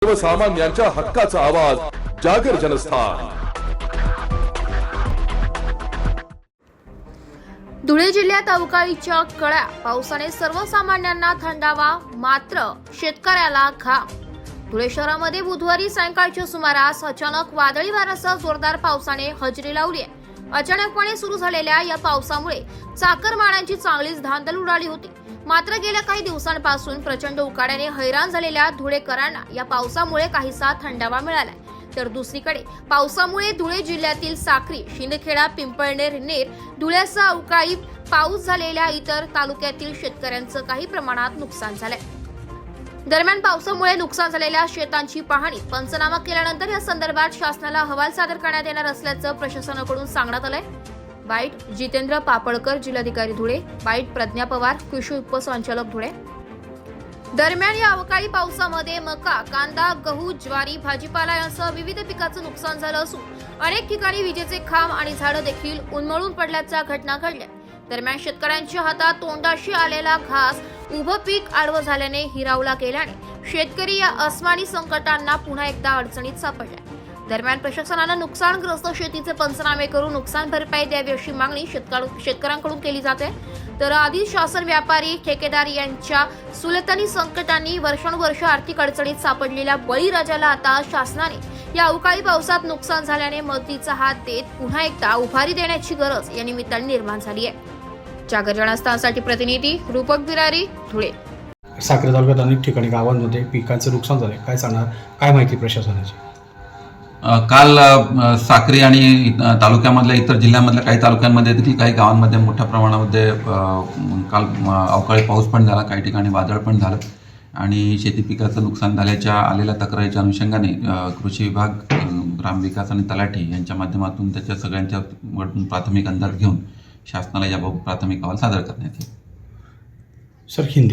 सर्वसामान्यांच्या हक्काचा आवाज जागर जनस्थान। धुळे जिल्ह्यात अवकाळीच्या कळ्या पावसाने सर्वसामान्यांना थंडावा, मात्र शेतकऱ्याला घाम। धुळे शहरामध्ये बुधवारी सायंकाळच्या सुमारास अचानक वादळी वाऱ्यासह जोरदार पावसाने हजेरी लावली आहे। अचानकपणे सुरू झालेल्या या पावसामुळे चाकरमान्यांची चांगलीच धांदल उडाली होती। मात्र गेल्या काही दिवसांपासून प्रचंड उकाड्याने हैराण झालेल्या धुळेकरांना या पावसामुळे काहीसा थंडावा मिळाला, तर दुसरीकडे पावसामुळे धुळे जिल्ह्यातील साक्री, शिंदखेडा, पिंपळनेर, नेर, धुळ्यासह अवकाळी पाऊस झालेल्या इतर तालुक्यातील शेतकऱ्यांचं काही प्रमाणात नुकसान झालंय। दरम्यान पावसामुळे नुकसान झालेल्या शेतांची पाहणी, पंचनामा केल्यानंतर या संदर्भात शासनाला अहवाल सादर करण्यात येणार असल्याचं प्रशासनाकडून सांगण्यात आलंय। बाईट जितेंद्र पापळकर, जिल्हाधिकारी धुळे। बाईट प्रज्ञा पवार, कृषी उपसंचालक धुळे। दरम्यान या अवकाळी पावसामध्ये मका, कांदा, गहू, ज्वारी, भाजीपाला यांसह विविध पिकाचं नुकसान झालं असून अनेक ठिकाणी विजेचे खांब आणि झाडं देखील उन्मळून पडल्याच्या घटना घडल्या। दरम्यान शेतकऱ्यांच्या हातात तोंडाशी आलेला घास उभं पीक आडवं झाल्याने हिरावला गेल्याने शेतकरी या अस्मानी संकटांना पुन्हा एकदा अडचणीत सापडला। दरम्यान प्रशासनानं नुकसानग्रस्त शेतीचे पंचनामे करून नुकसान भरपाई द्यावी अशी मागणी शेतकऱ्यांकडून केली जाते। तर आधी शासन, व्यापारी, ठेकेदार यांच्या सुलतानी संकटांनी वर्षानुवर्ष आर्थिक अडचणीत सापडलेल्या बळीराजाला आता शासनाने या अवकाळी पावसात नुकसान झाल्याने मदतीचा हात देत पुन्हा एकदा उभारी देण्याची गरज या निमित्ताने निर्माण झाली आहे। जागर जनस्थानसाठी प्रतिनिधी रूपक बिरारी, धुळे। साक्री तालुक्यात अनेक ठिकाणी गावांमध्ये पिकांचं नुकसान झाले, काय सांगणार, काय माहिती प्रशासनाची? काल साक्री आणि तालुक्यामधल्या इतर जिल्ह्यामधल्या काही तालुक्यांमध्ये देखील काही गावांमध्ये मोठ्या प्रमाणामध्ये काल अवकाळी पाऊस पण झाला, काही ठिकाणी वादळ पण झालं आणि शेती पिकाचं नुकसान झाल्याच्या आलेल्या तक्रारीच्या अनुषंगाने कृषी विभाग, ग्रामविकास आणि तलाठी यांच्या माध्यमातून त्याच्या सगळ्यांच्या प्राथमिक अंदाज घेऊन शासनाला याबाबत प्राथमिक अहवाल सादर करण्यात येईल। सर, हिंदी